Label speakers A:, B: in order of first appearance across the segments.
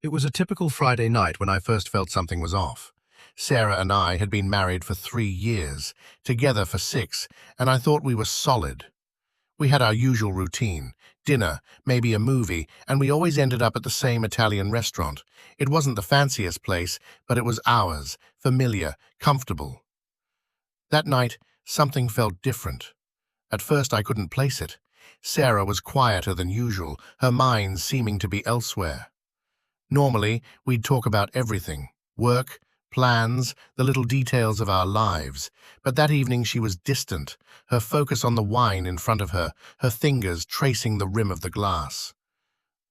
A: It was a typical Friday night when I first felt something was off. Sarah and I had been married for 3 years, together for 6, and I thought we were solid. We had our usual routine, dinner, maybe a movie, and we always ended up at the same Italian restaurant. It wasn't the fanciest place, but it was ours, familiar, comfortable. That night, something felt different. At first I couldn't place it. Sarah was quieter than usual, her mind seeming to be elsewhere. Normally, we'd talk about everything, work, plans, the little details of our lives, but that evening she was distant, her focus on the wine in front of her, her fingers tracing the rim of the glass.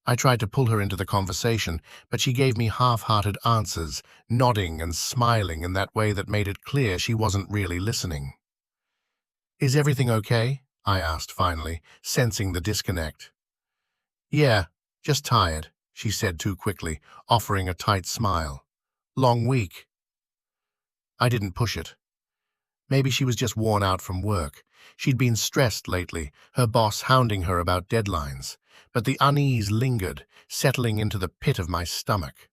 A: I tried to pull her into the conversation, but she gave me half-hearted answers, nodding and smiling in that way that made it clear she wasn't really listening. "Is everything okay?" I asked finally, sensing the disconnect. "Yeah, just tired," she said too quickly, offering a tight smile. "Long week." I didn't push it. Maybe she was just worn out from work. She'd been stressed lately, her boss hounding her about deadlines. But the unease lingered, settling into the pit of my stomach.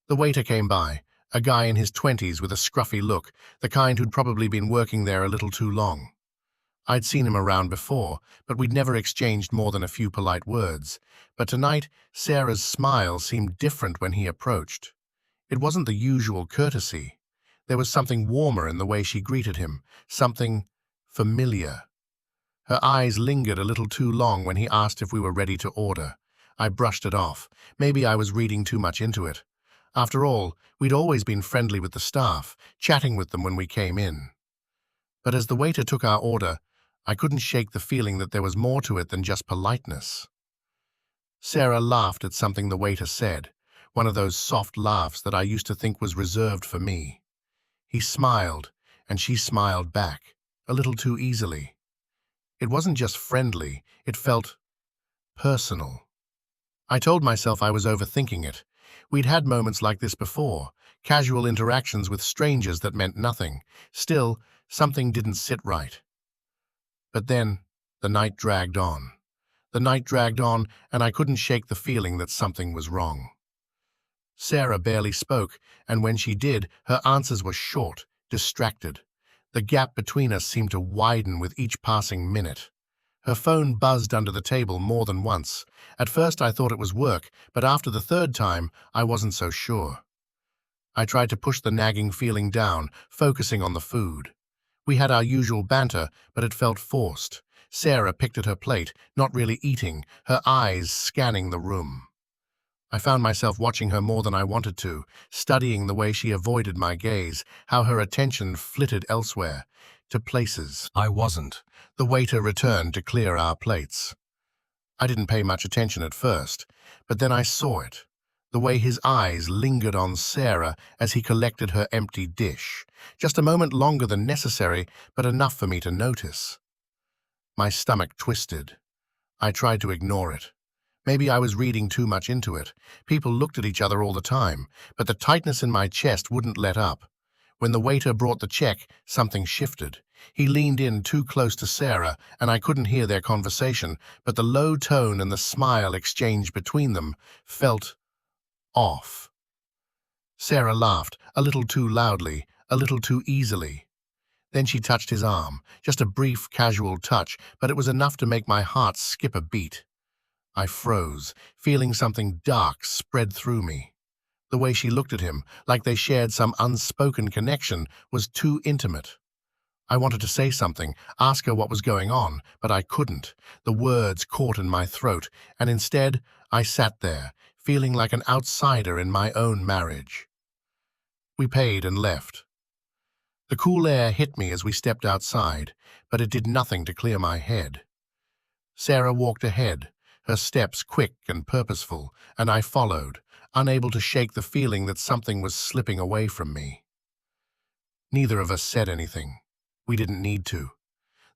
A: The waiter came by, a guy in his 20s with a scruffy look, the kind who'd probably been working there a little too long. I'd seen him around before, but we'd never exchanged more than a few polite words. But tonight, Sarah's smile seemed different when he approached. It wasn't the usual courtesy. There was something warmer in the way she greeted him, something familiar. Her eyes lingered a little too long when he asked if we were ready to order. I brushed it off. Maybe I was reading too much into it. After all, we'd always been friendly with the staff, chatting with them when we came in. But as the waiter took our order, I couldn't shake the feeling that there was more to it than just politeness. Sarah laughed at something the waiter said, one of those soft laughs that I used to think was reserved for me. He smiled, and she smiled back, a little too easily. It wasn't just friendly, it felt personal. I told myself I was overthinking it. We'd had moments like this before, casual interactions with strangers that meant nothing. Still, something didn't sit right. But then, the night dragged on. The night dragged on, and I couldn't shake the feeling that something was wrong. Sarah barely spoke, and when she did, her answers were short, distracted. The gap between us seemed to widen with each passing minute. Her phone buzzed under the table more than once. At first I thought it was work, but after the third time, I wasn't so sure. I tried to push the nagging feeling down, focusing on the food. We had our usual banter, but it felt forced. Sarah picked at her plate, not really eating, her eyes scanning the room. I found myself watching her more than I wanted to, studying the way she avoided my gaze, how her attention flitted elsewhere, to places I wasn't. The waiter returned to clear our plates. I didn't pay much attention at first, but then I saw it. The way his eyes lingered on Sarah as he collected her empty dish. Just a moment longer than necessary, but enough for me to notice. My stomach twisted. I tried to ignore it. Maybe I was reading too much into it. People looked at each other all the time, but the tightness in my chest wouldn't let up. When the waiter brought the check, something shifted. He leaned in too close to Sarah, and I couldn't hear their conversation, but the low tone and the smile exchanged between them felt off. Sarah laughed, a little too loudly, a little too easily. Then she touched his arm, just a brief, casual touch, but it was enough to make my heart skip a beat. I froze, feeling something dark spread through me. The way she looked at him, like they shared some unspoken connection, was too intimate. I wanted to say something, ask her what was going on, but I couldn't. The words caught in my throat, and instead I sat there, feeling like an outsider in my own marriage. We paid and left. The cool air hit me as we stepped outside, but it did nothing to clear my head. Sarah walked ahead, her steps quick and purposeful, and I followed, unable to shake the feeling that something was slipping away from me. Neither of us said anything. We didn't need to.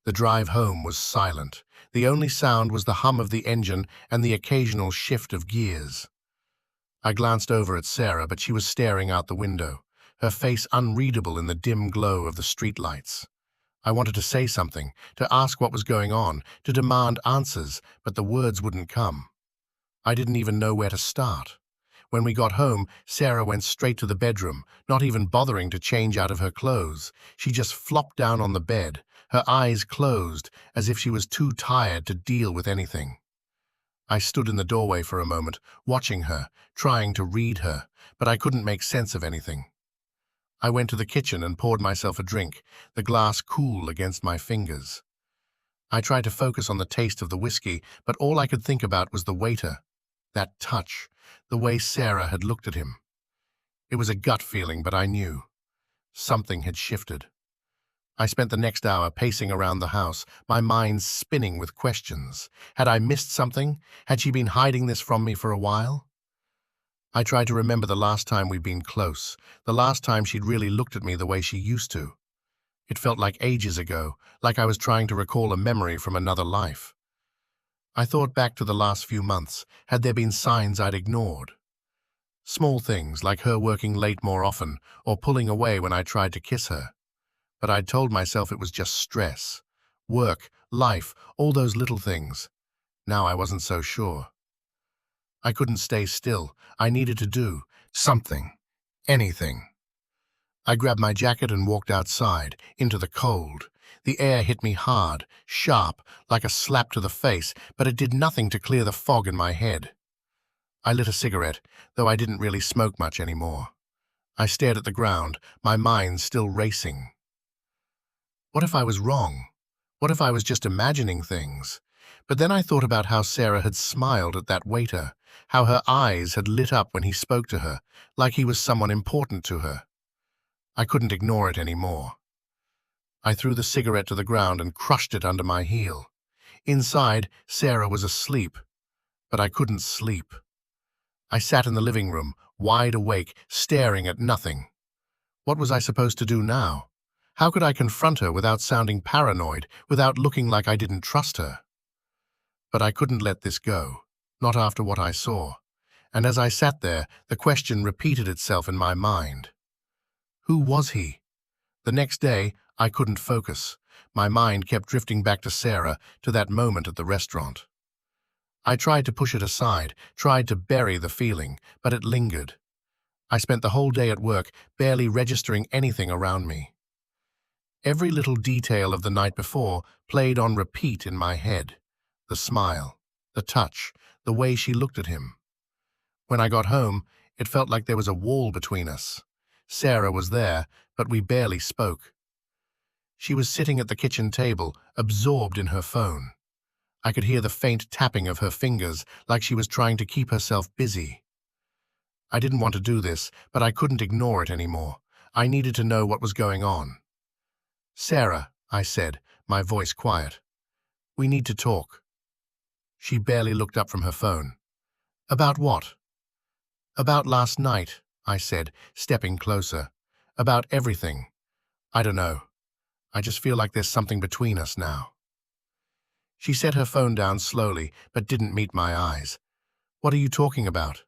A: The drive home was silent. The only sound was the hum of the engine and the occasional shift of gears. I glanced over at Sarah, but she was staring out the window, her face unreadable in the dim glow of the streetlights. I wanted to say something, to ask what was going on, to demand answers, but the words wouldn't come. I didn't even know where to start. When we got home, Sarah went straight to the bedroom, not even bothering to change out of her clothes. She just flopped down on the bed, her eyes closed, as if she was too tired to deal with anything. I stood in the doorway for a moment, watching her, trying to read her, but I couldn't make sense of anything. I went to the kitchen and poured myself a drink, the glass cool against my fingers. I tried to focus on the taste of the whiskey, but all I could think about was the waiter. That touch, the way Sarah had looked at him. It was a gut feeling, but I knew. Something had shifted. I spent the next hour pacing around the house, my mind spinning with questions. Had I missed something? Had she been hiding this from me for a while? I tried to remember the last time we'd been close, the last time she'd really looked at me the way she used to. It felt like ages ago, like I was trying to recall a memory from another life. I thought back to the last few months. Had there been signs I'd ignored? Small things, like her working late more often, or pulling away when I tried to kiss her. But I'd told myself it was just stress. Work, life, all those little things. Now I wasn't so sure. I couldn't stay still. I needed to do something. Anything. I grabbed my jacket and walked outside, into the cold. The air hit me hard, sharp, like a slap to the face, but it did nothing to clear the fog in my head. I lit a cigarette, though I didn't really smoke much anymore. I stared at the ground, my mind still racing. What if I was wrong? What if I was just imagining things? But then I thought about how Sarah had smiled at that waiter, how her eyes had lit up when he spoke to her, like he was someone important to her. I couldn't ignore it anymore. I threw the cigarette to the ground and crushed it under my heel. Inside, Sarah was asleep, but I couldn't sleep. I sat in the living room, wide awake, staring at nothing. What was I supposed to do now? How could I confront her without sounding paranoid, without looking like I didn't trust her? But I couldn't let this go, not after what I saw. And as I sat there, the question repeated itself in my mind. Who was he? The next day, I couldn't focus. My mind kept drifting back to Sarah, to that moment at the restaurant. I tried to push it aside, tried to bury the feeling, but it lingered. I spent the whole day at work, barely registering anything around me. Every little detail of the night before played on repeat in my head. The smile, the touch, the way she looked at him. When I got home, it felt like there was a wall between us. Sarah was there, but we barely spoke. She was sitting at the kitchen table, absorbed in her phone. I could hear the faint tapping of her fingers, like she was trying to keep herself busy. I didn't want to do this, but I couldn't ignore it anymore. I needed to know what was going on. "Sarah," I said, my voice quiet. "We need to talk." She barely looked up from her phone. "About what?" "About last night," I said, stepping closer. "About everything. I don't know. I just feel like there's something between us now." She set her phone down slowly, but didn't meet my eyes. "What are you talking about?"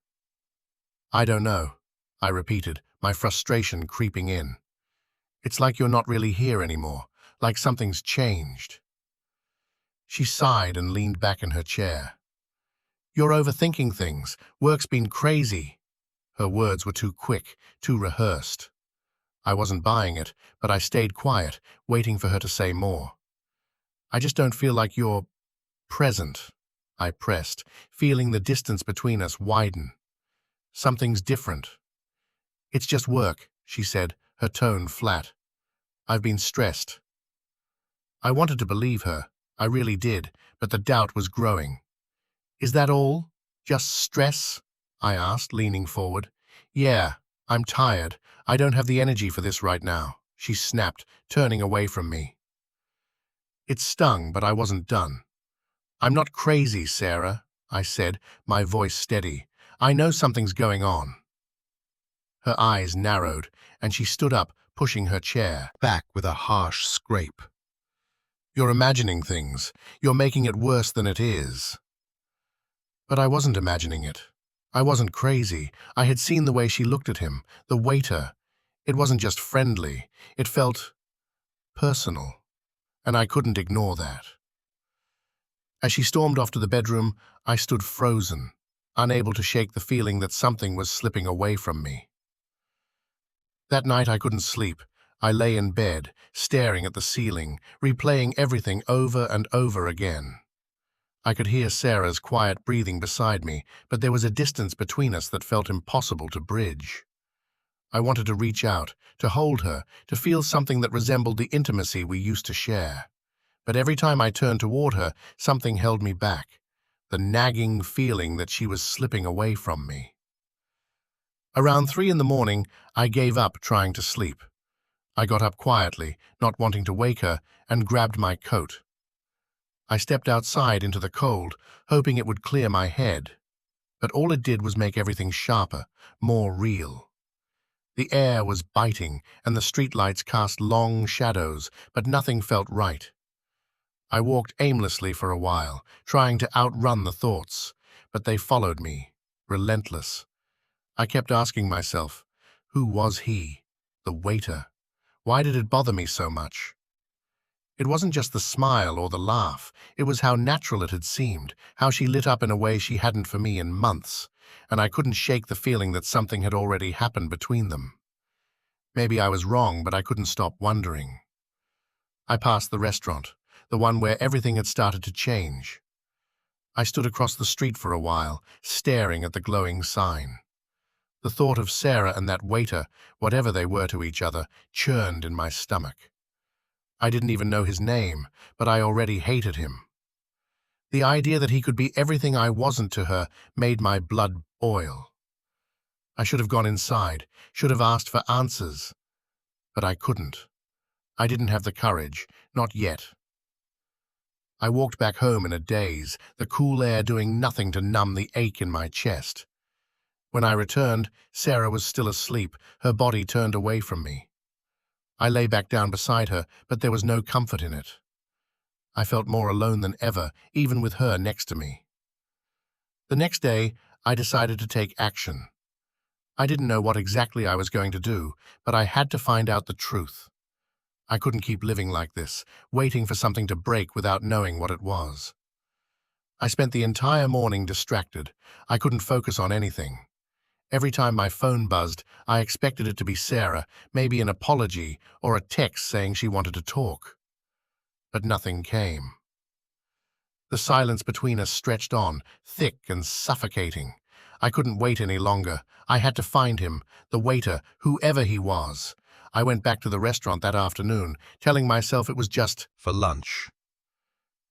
A: "I don't know," I repeated, my frustration creeping in. "It's like you're not really here anymore, like something's changed." She sighed and leaned back in her chair. "You're overthinking things. Work's been crazy." Her words were too quick, too rehearsed. I wasn't buying it, but I stayed quiet, waiting for her to say more. "I just don't feel like you're present," I pressed, feeling the distance between us widen. "Something's different." "It's just work," she said, her tone flat. "I've been stressed." I wanted to believe her. I really did, but the doubt was growing. "Is that all? Just stress?" I asked, leaning forward. "Yeah, I'm tired. I don't have the energy for this right now," she snapped, turning away from me. It stung, but I wasn't done. "I'm not crazy, Sarah," I said, my voice steady. "I know something's going on." Her eyes narrowed, and she stood up, pushing her chair back with a harsh scrape. "You're imagining things. You're making it worse than it is." But I wasn't imagining it. I wasn't crazy. I had seen the way she looked at him, the waiter. It wasn't just friendly. It felt personal, and I couldn't ignore that. As she stormed off to the bedroom, I stood frozen. unable to shake the feeling that something was slipping away from me. That night I couldn't sleep. I lay in bed, staring at the ceiling, replaying everything over and over again. I could hear Sarah's quiet breathing beside me, but there was a distance between us that felt impossible to bridge. I wanted to reach out, to hold her, to feel something that resembled the intimacy we used to share. But every time I turned toward her, something held me back, the nagging feeling that she was slipping away from me. Around 3 in the morning, I gave up trying to sleep. I got up quietly, not wanting to wake her, and grabbed my coat. I stepped outside into the cold, hoping it would clear my head. But all it did was make everything sharper, more real. The air was biting, and the streetlights cast long shadows, but nothing felt right. I walked aimlessly for a while, trying to outrun the thoughts, but they followed me, relentless. I kept asking myself, who was he, the waiter? Why did it bother me so much? It wasn't just the smile or the laugh, it was how natural it had seemed, how she lit up in a way she hadn't for me in months, and I couldn't shake the feeling that something had already happened between them. Maybe I was wrong, but I couldn't stop wondering. I passed the restaurant, the one where everything had started to change. I stood across the street for a while, staring at the glowing sign. The thought of Sarah and that waiter, whatever they were to each other, churned in my stomach. I didn't even know his name, but I already hated him. The idea that he could be everything I wasn't to her made my blood boil. I should have gone inside, should have asked for answers. But I couldn't. I didn't have the courage, not yet. I walked back home in a daze, the cool air doing nothing to numb the ache in my chest. When I returned, Sarah was still asleep, her body turned away from me. I lay back down beside her, but there was no comfort in it. I felt more alone than ever, even with her next to me. The next day, I decided to take action. I didn't know what exactly I was going to do, but I had to find out the truth. I couldn't keep living like this, waiting for something to break without knowing what it was. I spent the entire morning distracted. I couldn't focus on anything. Every time my phone buzzed, I expected it to be Sarah, maybe an apology or a text saying she wanted to talk. But nothing came. The silence between us stretched on, thick and suffocating. I couldn't wait any longer. I had to find him, the waiter, whoever he was. I went back to the restaurant that afternoon, telling myself it was just for lunch.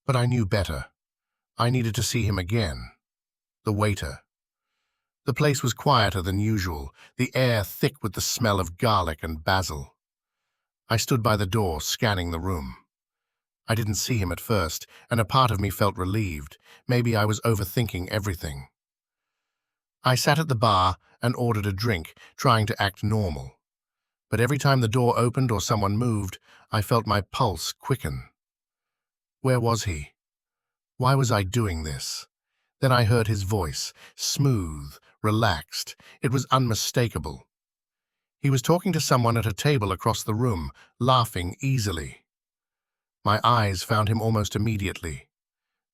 A: But I knew better. I needed to see him again. The waiter. The place was quieter than usual, the air thick with the smell of garlic and basil. I stood by the door, scanning the room. I didn't see him at first, and a part of me felt relieved. Maybe I was overthinking everything. I sat at the bar and ordered a drink, trying to act normal. But every time the door opened or someone moved, I felt my pulse quicken. Where was he? Why was I doing this? Then I heard his voice, smooth, relaxed. It was unmistakable. He was talking to someone at a table across the room, laughing easily. My eyes found him almost immediately.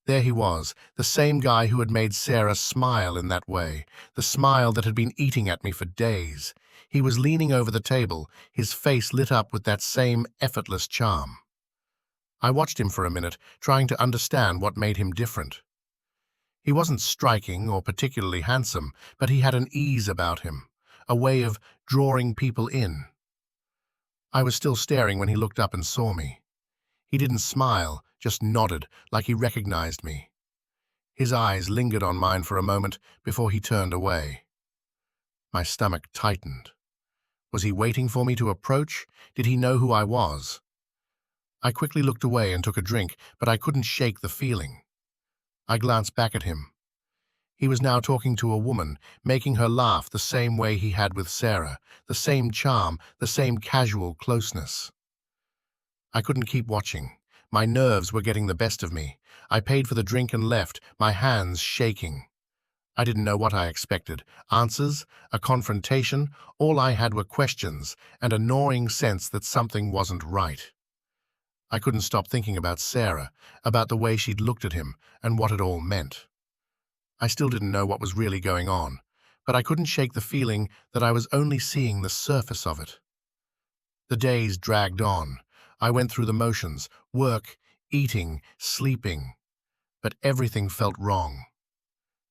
A: There he was, the same guy who had made Sarah smile in that way, the smile that had been eating at me for days. He was leaning over the table, his face lit up with that same effortless charm. I watched him for a minute, trying to understand what made him different. He wasn't striking or particularly handsome, but he had an ease about him, a way of drawing people in. I was still staring when he looked up and saw me. He didn't smile, just nodded, like he recognized me. His eyes lingered on mine for a moment before he turned away. My stomach tightened. Was he waiting for me to approach? Did he know who I was? I quickly looked away and took a drink, but I couldn't shake the feeling. I glanced back at him. He was now talking to a woman, making her laugh the same way he had with Sarah, the same charm, the same casual closeness. I couldn't keep watching. My nerves were getting the best of me. I paid for the drink and left, my hands shaking. I didn't know what I expected. Answers? A confrontation? All I had were questions and a gnawing sense that something wasn't right. I couldn't stop thinking about Sarah, about the way she'd looked at him and what it all meant. I still didn't know what was really going on, but I couldn't shake the feeling that I was only seeing the surface of it. The days dragged on. I went through the motions, work, eating, sleeping, but everything felt wrong.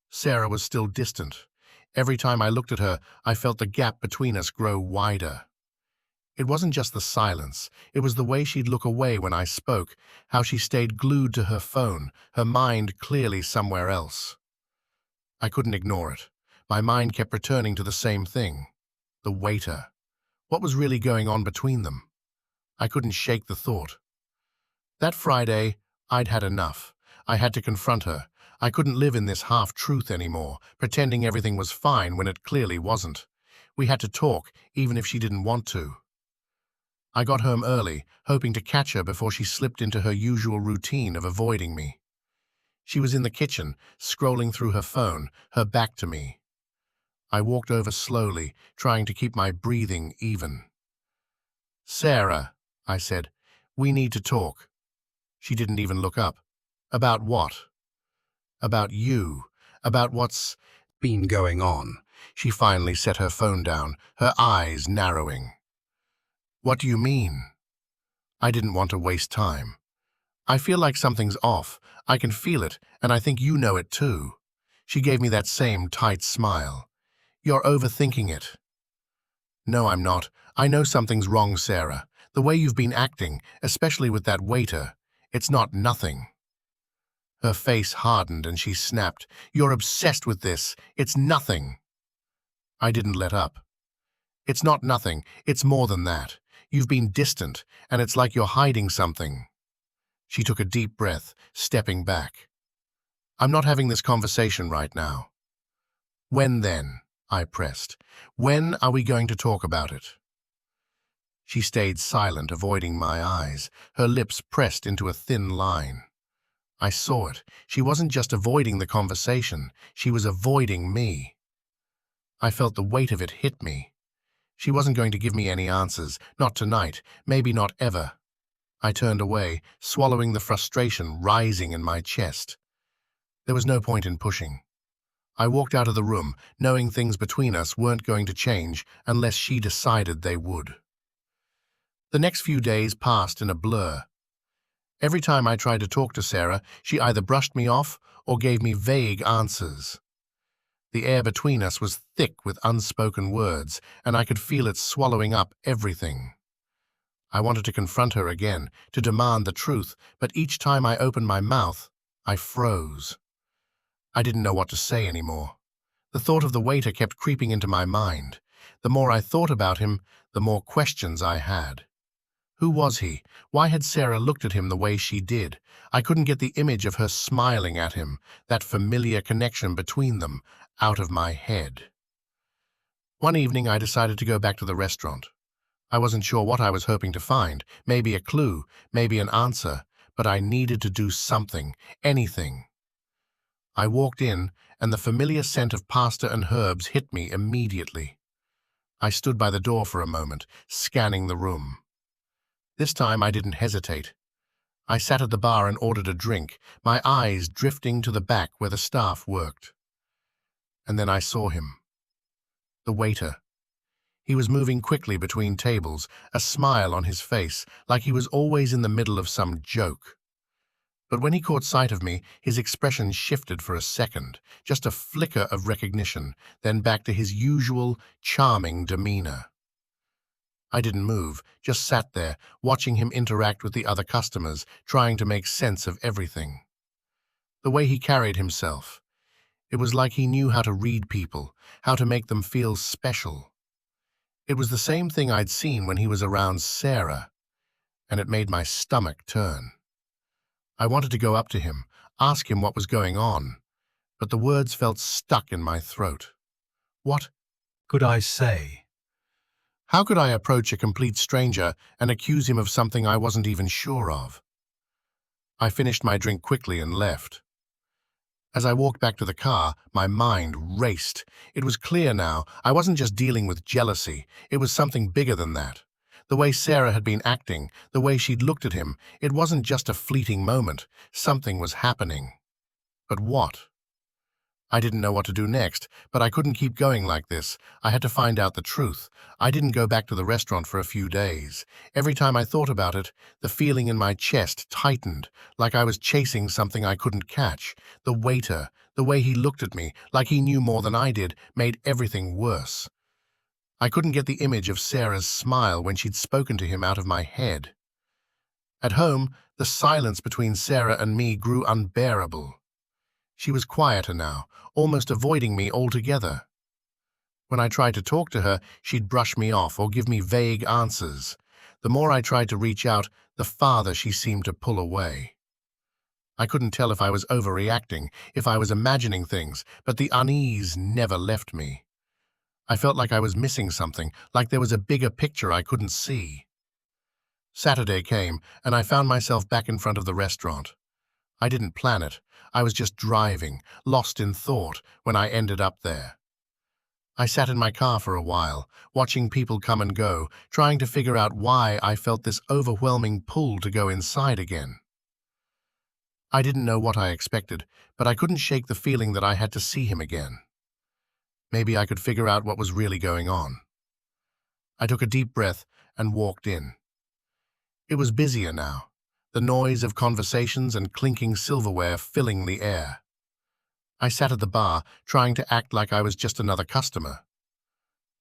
A: Sarah was still distant. Every time I looked at her, I felt the gap between us grow wider. It wasn't just the silence, it was the way she'd look away when I spoke, how she stayed glued to her phone, her mind clearly somewhere else. I couldn't ignore it. My mind kept returning to the same thing. The waiter. What was really going on between them? I couldn't shake the thought. That Friday, I'd had enough. I had to confront her. I couldn't live in this half-truth anymore, pretending everything was fine when it clearly wasn't. We had to talk, even if she didn't want to. I got home early, hoping to catch her before she slipped into her usual routine of avoiding me. She was in the kitchen, scrolling through her phone, her back to me. I walked over slowly, trying to keep my breathing even. "Sarah," I said, "we need to talk." She didn't even look up. "About what?" "About you. About what's been going on." She finally set her phone down, her eyes narrowing. "What do you mean?" I didn't want to waste time. "I feel like something's off. I can feel it, and I think you know it too." She gave me that same tight smile. "You're overthinking it." "No, I'm not. I know something's wrong, Sarah. The way you've been acting, especially with that waiter, it's not nothing." Her face hardened and she snapped, "You're obsessed with this. It's nothing." I didn't let up. "It's not nothing. It's more than that. You've been distant, and it's like you're hiding something." She took a deep breath, stepping back. "I'm not having this conversation right now." "When then?" I pressed. "When are we going to talk about it?" She stayed silent, avoiding my eyes, her lips pressed into a thin line. I saw it. She wasn't just avoiding the conversation, she was avoiding me. I felt the weight of it hit me. She wasn't going to give me any answers, not tonight, maybe not ever. I turned away, swallowing the frustration rising in my chest. There was no point in pushing. I walked out of the room, knowing things between us weren't going to change unless she decided they would. The next few days passed in a blur. Every time I tried to talk to Sarah, she either brushed me off or gave me vague answers. The air between us was thick with unspoken words, and I could feel it swallowing up everything. I wanted to confront her again, to demand the truth, but each time I opened my mouth, I froze. I didn't know what to say anymore. The thought of the waiter kept creeping into my mind. The more I thought about him, the more questions I had. Who was he? Why had Sarah looked at him the way she did? I couldn't get the image of her smiling at him, that familiar connection between them, out of my head. One evening I decided to go back to the restaurant. I wasn't sure what I was hoping to find, maybe a clue, maybe an answer, but I needed to do something, anything. I walked in, and the familiar scent of pasta and herbs hit me immediately. I stood by the door for a moment, scanning the room. This time I didn't hesitate. I sat at the bar and ordered a drink, my eyes drifting to the back where the staff worked. And then I saw him. The waiter. He was moving quickly between tables, a smile on his face, like he was always in the middle of some joke. But when he caught sight of me, his expression shifted for a second, just a flicker of recognition, then back to his usual, charming demeanor. I didn't move, just sat there, watching him interact with the other customers, trying to make sense of everything. The way he carried himself. It was like he knew how to read people, how to make them feel special. It was the same thing I'd seen when he was around Sarah, and it made my stomach turn. I wanted to go up to him, ask him what was going on, but the words felt stuck in my throat. What could I say? How could I approach a complete stranger and accuse him of something I wasn't even sure of? I finished my drink quickly and left. As I walked back to the car, my mind raced. It was clear now, I wasn't just dealing with jealousy, it was something bigger than that. The way Sarah had been acting, the way she'd looked at him, it wasn't just a fleeting moment, something was happening. But what? I didn't know what to do next, but I couldn't keep going like this. I had to find out the truth. I didn't go back to the restaurant for a few days. Every time I thought about it, the feeling in my chest tightened, like I was chasing something I couldn't catch. The waiter, the way he looked at me, like he knew more than I did, made everything worse. I couldn't get the image of Sarah's smile when she'd spoken to him out of my head. At home, the silence between Sarah and me grew unbearable. She was quieter now, almost avoiding me altogether. When I tried to talk to her, she'd brush me off or give me vague answers. The more I tried to reach out, the farther she seemed to pull away. I couldn't tell if I was overreacting, if I was imagining things, but the unease never left me. I felt like I was missing something, like there was a bigger picture I couldn't see. Saturday came, and I found myself back in front of the restaurant. I didn't plan it. I was just driving, lost in thought, when I ended up there. I sat in my car for a while, watching people come and go, trying to figure out why I felt this overwhelming pull to go inside again. I didn't know what I expected, but I couldn't shake the feeling that I had to see him again. Maybe I could figure out what was really going on. I took a deep breath and walked in. It was busier now, the noise of conversations and clinking silverware filling the air. I sat at the bar, trying to act like I was just another customer.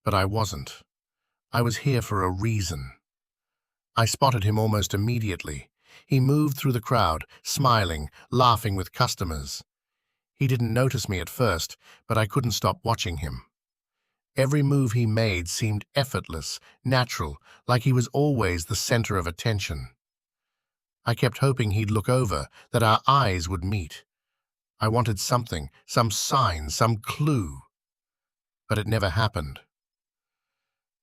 A: But I wasn't. I was here for a reason. I spotted him almost immediately. He moved through the crowd, smiling, laughing with customers. He didn't notice me at first, but I couldn't stop watching him. Every move he made seemed effortless, natural, like he was always the center of attention. I kept hoping he'd look over, that our eyes would meet. I wanted something, some sign, some clue. But it never happened.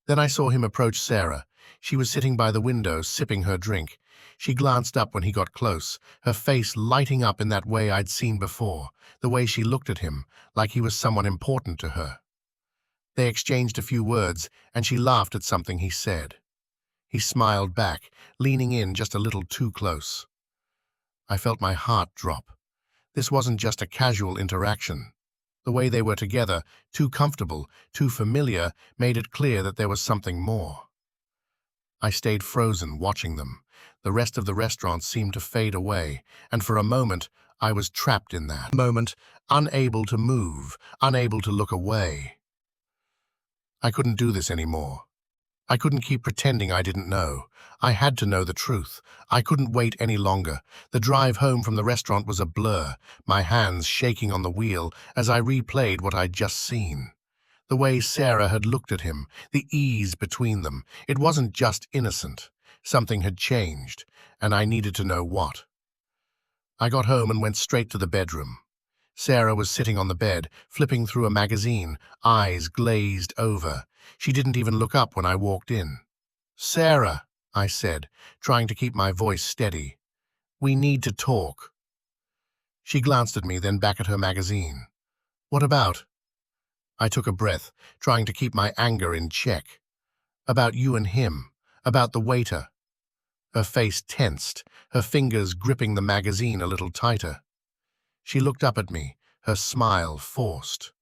A: Then I saw him approach Sarah. She was sitting by the window, sipping her drink. She glanced up when he got close, her face lighting up in that way I'd seen before, the way she looked at him, like he was someone important to her. They exchanged a few words, and she laughed at something he said. He smiled back, leaning in just a little too close. I felt my heart drop. This wasn't just a casual interaction. The way they were together, too comfortable, too familiar, made it clear that there was something more. I stayed frozen, watching them. The rest of the restaurant seemed to fade away, and for a moment, I was trapped in that moment, unable to move, unable to look away. I couldn't do this anymore. I couldn't keep pretending I didn't know. I had to know the truth. I couldn't wait any longer. The drive home from the restaurant was a blur, my hands shaking on the wheel as I replayed what I'd just seen. The way Sarah had looked at him, the ease between them, it wasn't just innocent. Something had changed, and I needed to know what. I got home and went straight to the bedroom. Sarah was sitting on the bed, flipping through a magazine, eyes glazed over. She didn't even look up when I walked in. "Sarah," I said, trying to keep my voice steady. "We need to talk." She glanced at me, then back at her magazine. "What about?" I took a breath, trying to keep my anger in check. "About you and him, about the waiter." Her face tensed, her fingers gripping the magazine a little tighter. She looked up at me, her smile forced.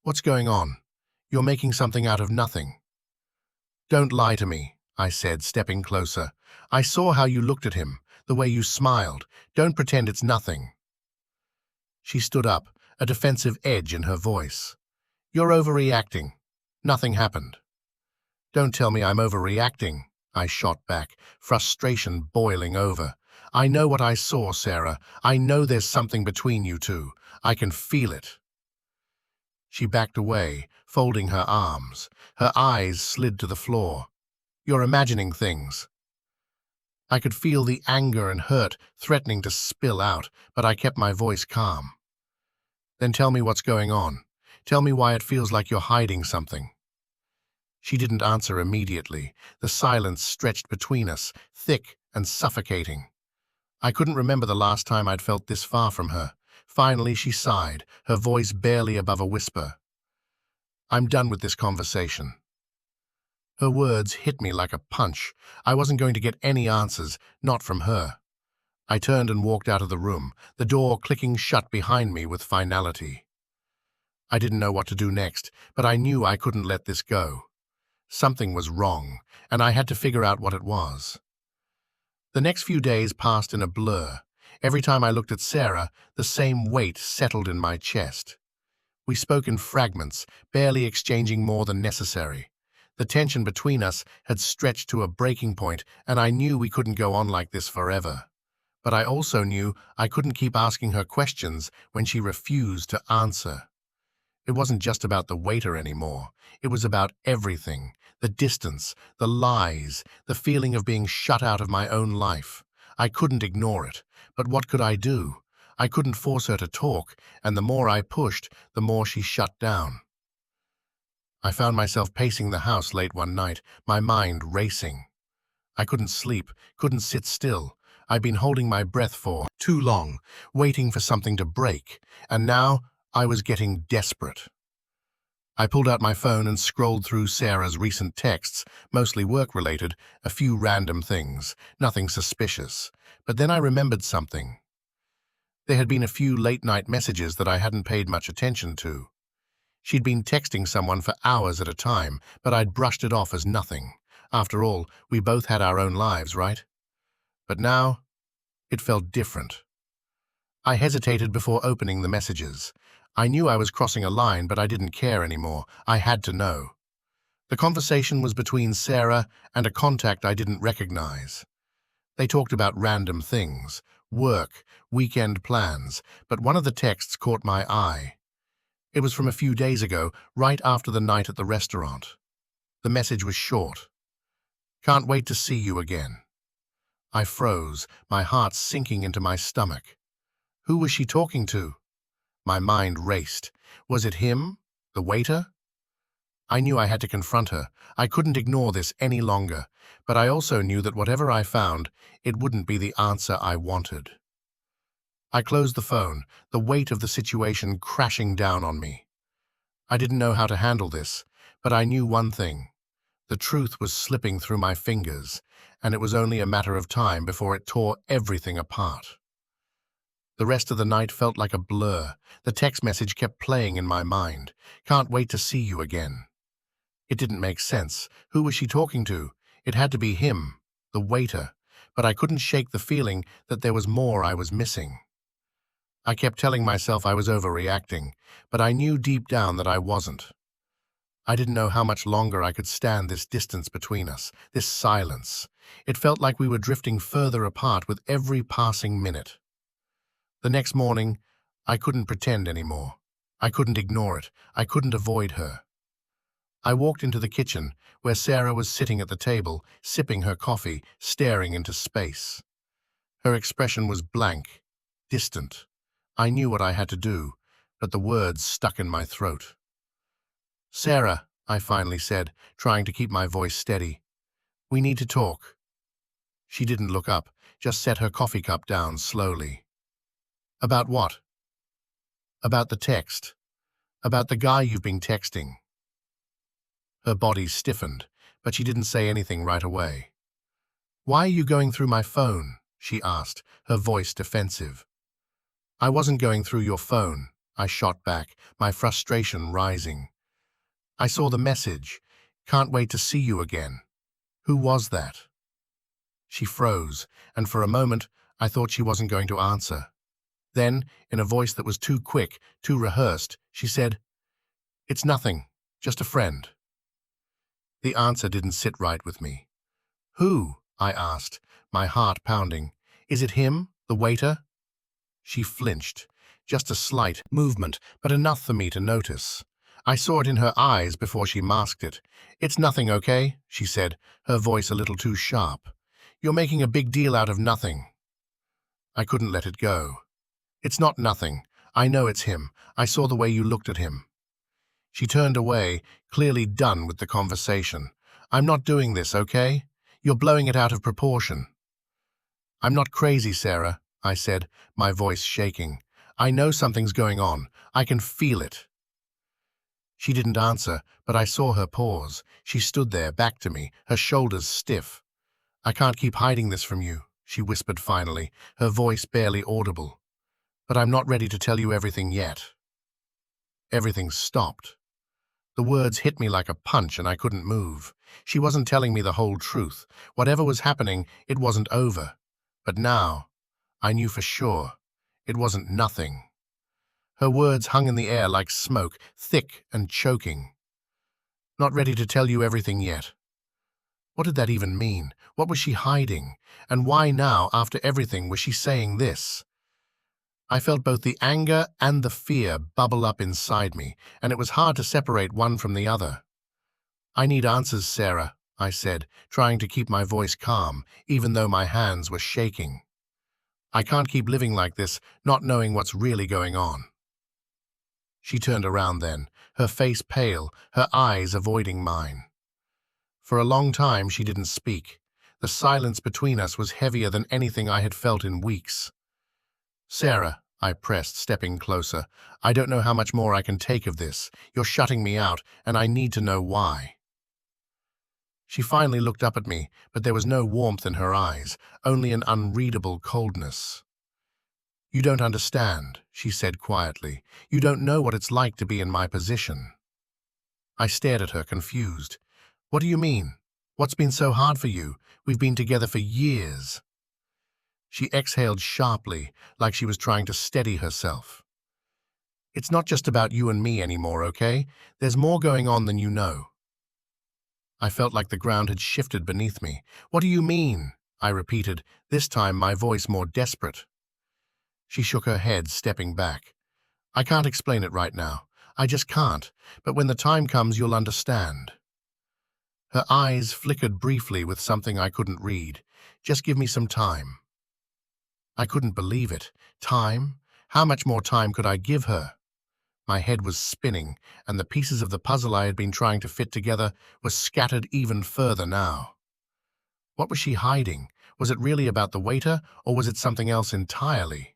A: "What's going on? You're making something out of nothing." "Don't lie to me," I said, stepping closer. "I saw how you looked at him, the way you smiled. Don't pretend it's nothing." She stood up, a defensive edge in her voice. "You're overreacting. Nothing happened." "Don't tell me I'm overreacting," I shot back, frustration boiling over. "I know what I saw, Sarah. I know there's something between you two. I can feel it." She backed away, folding her arms. Her eyes slid to the floor. "You're imagining things." I could feel the anger and hurt threatening to spill out, but I kept my voice calm. "Then tell me what's going on. Tell me why it feels like you're hiding something." She didn't answer immediately. The silence stretched between us, thick and suffocating. I couldn't remember the last time I'd felt this far from her. Finally, she sighed, her voice barely above a whisper. "I'm done with this conversation." Her words hit me like a punch. I wasn't going to get any answers, not from her. I turned and walked out of the room, the door clicking shut behind me with finality. I didn't know what to do next, but I knew I couldn't let this go. Something was wrong, and I had to figure out what it was. The next few days passed in a blur. Every time I looked at Sarah, the same weight settled in my chest. We spoke in fragments, barely exchanging more than necessary. The tension between us had stretched to a breaking point, and I knew we couldn't go on like this forever. But I also knew I couldn't keep asking her questions when she refused to answer. It wasn't just about the waiter anymore. It was about everything. The distance, the lies, the feeling of being shut out of my own life. I couldn't ignore it. But what could I do? I couldn't force her to talk, and the more I pushed, the more she shut down. I found myself pacing the house late one night, my mind racing. I couldn't sleep, couldn't sit still. I'd been holding my breath for too long, waiting for something to break, and now I was getting desperate. I pulled out my phone and scrolled through Sarah's recent texts, mostly work-related, a few random things, nothing suspicious. But then I remembered something. There had been a few late-night messages that I hadn't paid much attention to. She'd been texting someone for hours at a time, but I'd brushed it off as nothing. After all, we both had our own lives, right? But now, it felt different. I hesitated before opening the messages. I knew I was crossing a line, but I didn't care anymore. I had to know. The conversation was between Sarah and a contact I didn't recognize. They talked about random things, work, weekend plans, but one of the texts caught my eye. It was from a few days ago, right after the night at the restaurant. The message was short. "Can't wait to see you again." I froze, my heart sinking into my stomach. Who was she talking to? My mind raced. Was it him? The waiter? I knew I had to confront her. I couldn't ignore this any longer, but I also knew that whatever I found, it wouldn't be the answer I wanted. I closed the phone, the weight of the situation crashing down on me. I didn't know how to handle this, but I knew one thing. The truth was slipping through my fingers, and it was only a matter of time before it tore everything apart. The rest of the night felt like a blur. The text message kept playing in my mind. "Can't wait to see you again." It didn't make sense. Who was she talking to? It had to be him, the waiter, but I couldn't shake the feeling that there was more I was missing. I kept telling myself I was overreacting, but I knew deep down that I wasn't. I didn't know how much longer I could stand this distance between us, this silence. It felt like we were drifting further apart with every passing minute. The next morning, I couldn't pretend anymore. I couldn't ignore it. I couldn't avoid her. I walked into the kitchen, where Sarah was sitting at the table, sipping her coffee, staring into space. Her expression was blank, distant. I knew what I had to do, but the words stuck in my throat. "Sarah," I finally said, trying to keep my voice steady. "We need to talk." She didn't look up, just set her coffee cup down slowly. "About what?" "About the text. About the guy you've been texting." Her body stiffened, but she didn't say anything right away. "Why are you going through my phone?" she asked, her voice defensive. "I wasn't going through your phone," I shot back, my frustration rising. "I saw the message. Can't wait to see you again. Who was that?" She froze, and for a moment I thought she wasn't going to answer. Then, in a voice that was too quick, too rehearsed, she said, "It's nothing, just a friend." The answer didn't sit right with me. "Who?" I asked, my heart pounding. "Is it him, the waiter?" She flinched, just a slight movement, but enough for me to notice. I saw it in her eyes before she masked it. "It's nothing, okay?" she said, her voice a little too sharp. "You're making a big deal out of nothing." I couldn't let it go. "It's not nothing. I know it's him. I saw the way you looked at him." She turned away, clearly done with the conversation. "I'm not doing this, okay? You're blowing it out of proportion." "I'm not crazy, Sarah," I said, my voice shaking. "I know something's going on. I can feel it." She didn't answer, but I saw her pause. She stood there, back to me, her shoulders stiff. "I can't keep hiding this from you," she whispered finally, her voice barely audible. "But I'm not ready to tell you everything yet." Everything stopped. The words hit me like a punch and I couldn't move. She wasn't telling me the whole truth. Whatever was happening, it wasn't over. But now, I knew for sure, it wasn't nothing. Her words hung in the air like smoke, thick and choking. Not ready to tell you everything yet. What did that even mean? What was she hiding? And why now, after everything, was she saying this? I felt both the anger and the fear bubble up inside me, and it was hard to separate one from the other. I need answers, Sarah, I said, trying to keep my voice calm, even though my hands were shaking. I can't keep living like this, not knowing what's really going on. She turned around then, her face pale, her eyes avoiding mine. For a long time she didn't speak. The silence between us was heavier than anything I had felt in weeks. Sarah, I pressed, stepping closer, I don't know how much more I can take of this. You're shutting me out, and I need to know why. She finally looked up at me, but there was no warmth in her eyes, only an unreadable coldness. You don't understand, she said quietly. You don't know what it's like to be in my position. I stared at her, confused. What do you mean? What's been so hard for you? We've been together for years. She exhaled sharply, like she was trying to steady herself. It's not just about you and me anymore, okay? There's more going on than you know. I felt like the ground had shifted beneath me. What do you mean? I repeated, this time my voice more desperate. She shook her head, stepping back. I can't explain it right now. I just can't. But when the time comes, you'll understand. Her eyes flickered briefly with something I couldn't read. Just give me some time. I couldn't believe it. Time? How much more time could I give her? My head was spinning, and the pieces of the puzzle I had been trying to fit together were scattered even further now. What was she hiding? Was it really about the waiter, or was it something else entirely?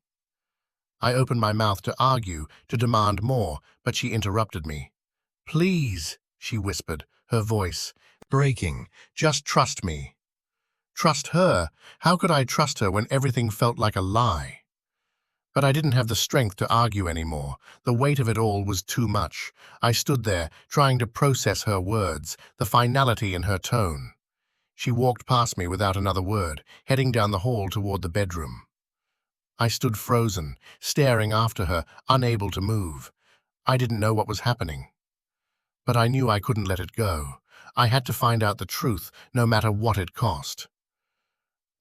A: I opened my mouth to argue, to demand more, but she interrupted me. Please, she whispered, her voice breaking. Just trust me. Trust her? How could I trust her when everything felt like a lie? But I didn't have the strength to argue anymore. The weight of it all was too much. I stood there, trying to process her words, the finality in her tone. She walked past me without another word, heading down the hall toward the bedroom. I stood frozen, staring after her, unable to move. I didn't know what was happening. But I knew I couldn't let it go. I had to find out the truth, no matter what it cost.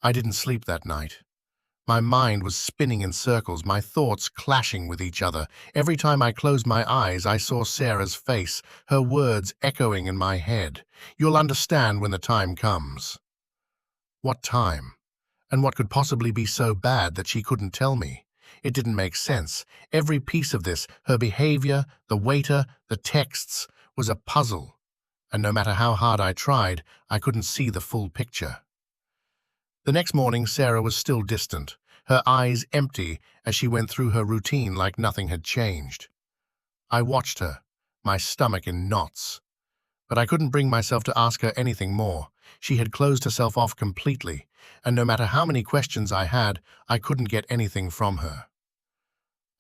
A: I didn't sleep that night. My mind was spinning in circles, my thoughts clashing with each other. Every time I closed my eyes, I saw Sarah's face, her words echoing in my head. You'll understand when the time comes. What time? And what could possibly be so bad that she couldn't tell me? It didn't make sense. Every piece of this, her behavior, the waiter, the texts, was a puzzle. And no matter how hard I tried, I couldn't see the full picture. The next morning, Sarah was still distant, her eyes empty as she went through her routine like nothing had changed. I watched her, my stomach in knots. But I couldn't bring myself to ask her anything more. She had closed herself off completely, and no matter how many questions I had, I couldn't get anything from her.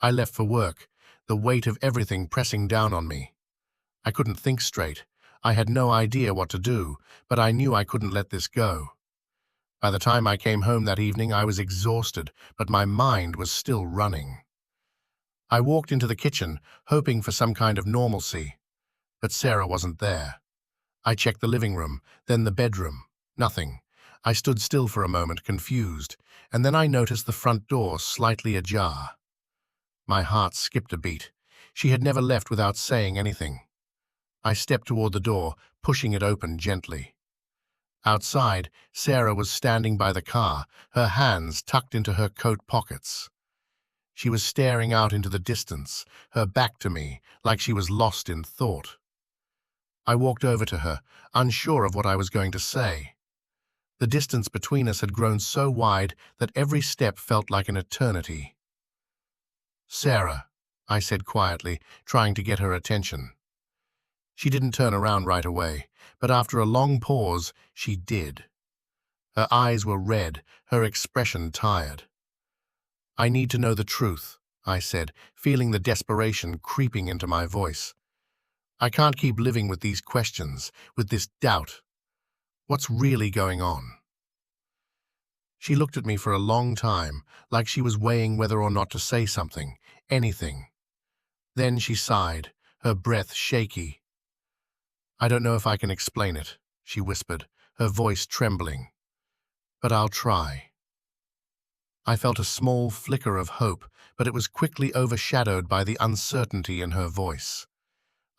A: I left for work, the weight of everything pressing down on me. I couldn't think straight. I had no idea what to do, but I knew I couldn't let this go. By the time I came home that evening, I was exhausted, but my mind was still running. I walked into the kitchen, hoping for some kind of normalcy, but Sarah wasn't there. I checked the living room, then the bedroom. Nothing. I stood still for a moment, confused, and then I noticed the front door slightly ajar. My heart skipped a beat. She had never left without saying anything. I stepped toward the door, pushing it open gently. Outside, Sarah was standing by the car, her hands tucked into her coat pockets. She was staring out into the distance, her back to me, like she was lost in thought. I walked over to her, unsure of what I was going to say. The distance between us had grown so wide that every step felt like an eternity. Sarah, I said quietly, trying to get her attention. She didn't turn around right away, but after a long pause, she did. Her eyes were red, her expression tired. I need to know the truth, I said, feeling the desperation creeping into my voice. I can't keep living with these questions, with this doubt. What's really going on? She looked at me for a long time, like she was weighing whether or not to say something, anything. Then she sighed, her breath shaky. I don't know if I can explain it, she whispered, her voice trembling. But I'll try. I felt a small flicker of hope, but it was quickly overshadowed by the uncertainty in her voice.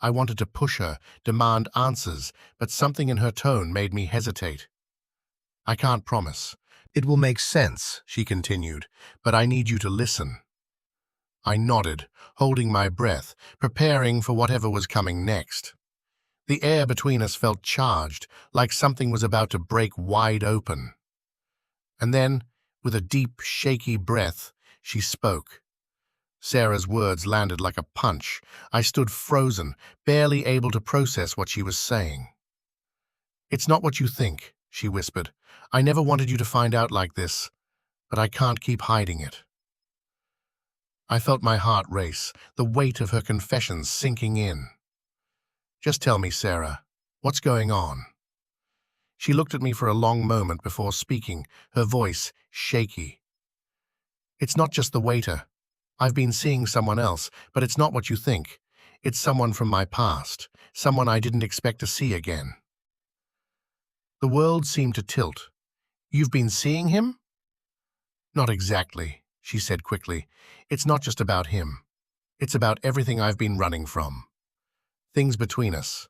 A: I wanted to push her, demand answers, but something in her tone made me hesitate. I can't promise. It will make sense, she continued, but I need you to listen. I nodded, holding my breath, preparing for whatever was coming next. The air between us felt charged, like something was about to break wide open. And then, with a deep, shaky breath, she spoke. Sarah's words landed like a punch. I stood frozen, barely able to process what she was saying. "It's not what you think," she whispered. "I never wanted you to find out like this, but I can't keep hiding it." I felt my heart race, the weight of her confessions sinking in. "Just tell me, Sarah, what's going on?" She looked at me for a long moment before speaking, her voice shaky. "It's not just the waiter. I've been seeing someone else, but it's not what you think. It's someone from my past, someone I didn't expect to see again." The world seemed to tilt. "You've been seeing him?" "Not exactly," she said quickly. "It's not just about him. It's about everything I've been running from. Things between us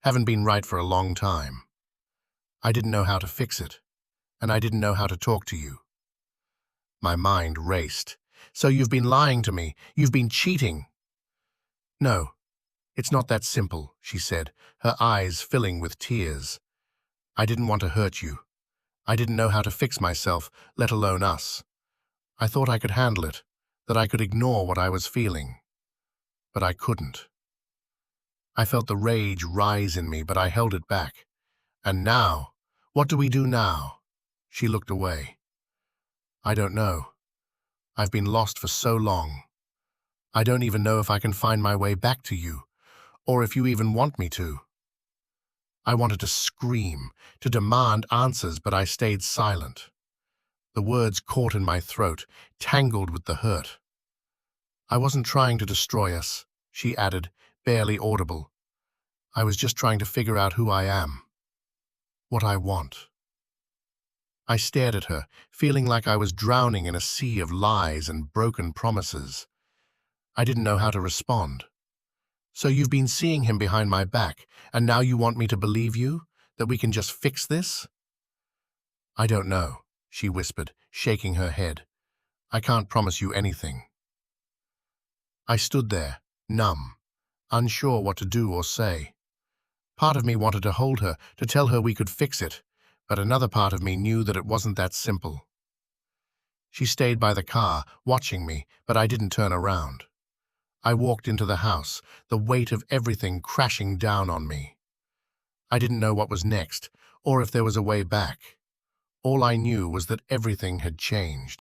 A: haven't been right for a long time. I didn't know how to fix it, and I didn't know how to talk to you." My mind raced. "So you've been lying to me. You've been cheating." "No, it's not that simple," she said, her eyes filling with tears. "I didn't want to hurt you. I didn't know how to fix myself, let alone us. I thought I could handle it, that I could ignore what I was feeling. But I couldn't." I felt the rage rise in me, but I held it back. "And now? What do we do now?" She looked away. "I don't know. I've been lost for so long. I don't even know if I can find my way back to you, or if you even want me to." I wanted to scream, to demand answers, but I stayed silent. The words caught in my throat, tangled with the hurt. "I wasn't trying to destroy us," she added, barely audible. "I was just trying to figure out who I am, what I want." I stared at her, feeling like I was drowning in a sea of lies and broken promises. I didn't know how to respond. "So you've been seeing him behind my back, and now you want me to believe you? That we can just fix this?" "I don't know," she whispered, shaking her head. "I can't promise you anything." I stood there, numb, unsure what to do or say. Part of me wanted to hold her, to tell her we could fix it, but another part of me knew that it wasn't that simple. She stayed by the car, watching me, but I didn't turn around. I walked into the house, the weight of everything crashing down on me. I didn't know what was next, or if there was a way back. All I knew was that everything had changed.